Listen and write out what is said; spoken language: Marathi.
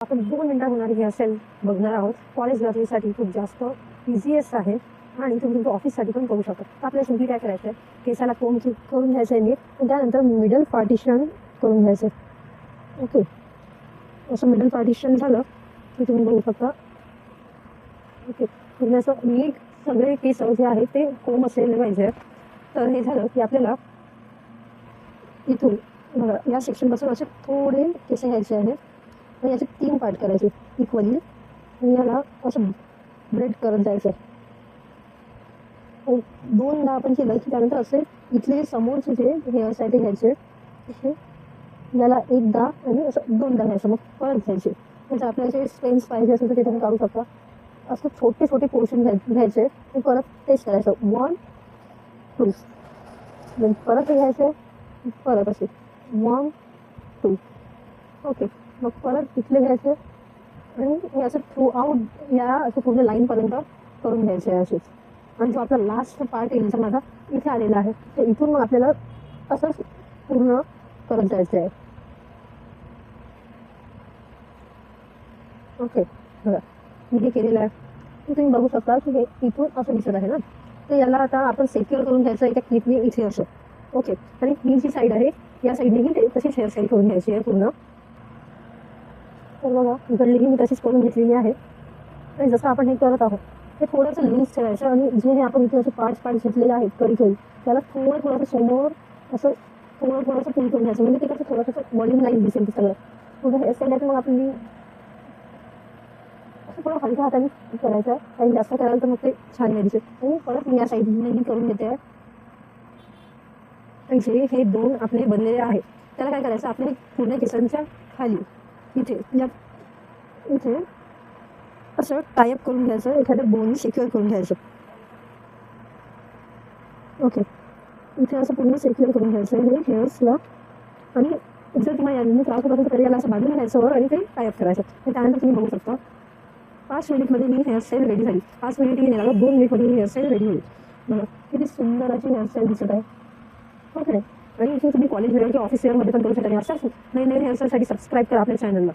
आपण 2 मिनिटात होणारी हेअरस्टाईल बघणार आहोत. कॉलेज गर्ल्ससाठी खूप जास्त इझीएस्ट आहे आणि तुम्ही तुमच्या ऑफिससाठी पण करू शकता. तर आपल्याला शेवटी काय करायचं आहे, केसाला कोंब करून घ्यायचं आहे नीट आणि त्यानंतर मिडल पार्टिशन करून घ्यायचं आहे. ओके, असं मिडल पार्टिशन झालं की तुम्ही बघू शकता. ओके, तुम्ही असं नीट सगळे केस जे आहेत ते कोंब असलेले पाहिजे. तर हे झालं की आपल्याला इथून बघा या सेक्शनपासून असे थोडे केस घ्यायचे आहेत आणि याचे 3 पार्ट करायचे इक्वली आणि याला असं ब्रेड करत जायचं. 2दा आपण केलं की त्यानंतर असे इथले समोरचे जे हेअर्स आहे ते घ्यायचे, याला 1दा आणि असं 2दा घ्यायचं, मग परत घ्यायचे. म्हणजे आपल्याला जे स्पेन्स पाहिजे असेल तर ते तुम्ही काढू शकता. असं छोटे छोटे पोर्शन घ्यायचे आणि परत तेच करायचं 1 2 परत घ्यायचे, परत असे 1 2. ओके, मग परत इथले घ्यायचे आणि हे असं थ्रू आउट या असं पूर्ण लाईनपर्यंत करून घ्यायचे आहे असेच. आणि जो आपला लास्ट पार्ट येईल तर माझा इथे आलेला आहे, तर इथून मग आपल्याला असंच पूर्ण करत जायचं आहे. ओके, बघा मी हे केलेलं आहे. तुम्ही बघू शकता की हे इथून असं दिसत आहे ना, तर याला आता आपण सेक्युअर करून घ्यायचं एका क्लिपने इथे असं. ओके, आणि ही जी साईड आहे या साईडनेही ते तशीच हेअरस्टाईल करून घ्यायची आहे पूर्ण. तर बघा इकडलीही मी तशीच करून घेतलेली आहे. आणि जसं आपण हे करत आहोत ते थोडंसं लूज ठेवायचं आणि जे आपण इथे असे पार्ट्स घेतलेले आहेत कडी त्याला थोडंसं समोर असं थोडंसं पुल करून घ्यायचं. म्हणजे ते कसं थोडंसं व्हॉल्यूम लाईन दिसेल ते सगळं पुढे हेअरस्टाईल आहे. मग आपली असं थोडं हलक्या हाताने करायचं आहे, काही जास्त करायला तर मग ते छान नाही दिसेल. आणि परत मी या साईडने करून घेते आहे. आणि जे हे 2 आपले बनलेले आहेत त्याला काय करायचं, आपल्या पूर्ण केसांच्या खाली इथे असं टायअप करून घ्यायचं, एखाद्या बोनने सिक्युअर करून घ्यायचं. ओके, इथे असं पूर्ण सिक्युअर करून घ्यायचं हे हेअर्सला. आणि जर तुम्हाला याने त्रास होत असेल तर याला असं बांधून घ्यायचं वर आणि ते टायअप करायचं. आणि त्यानंतर तुम्ही बघू शकता 5 मिनिटमध्ये ही हेअरस्टाईल रेडी झाली. 5 मिनिट नाही लागत, 2 मिनिटमध्ये ही हेअरस्टाईल रेडी होईल. बघा किती सुंदर अशी हेअरस्टाईल दिसत आहे. ओके, आणि इथे तुम्ही कॉलेज वेअर किंवा ऑफिस वेअरमध्ये पण करू शकता. असं नवीन हेअरस्टाईलसाठी सबस्क्राईब करा आपल्या चॅनलला.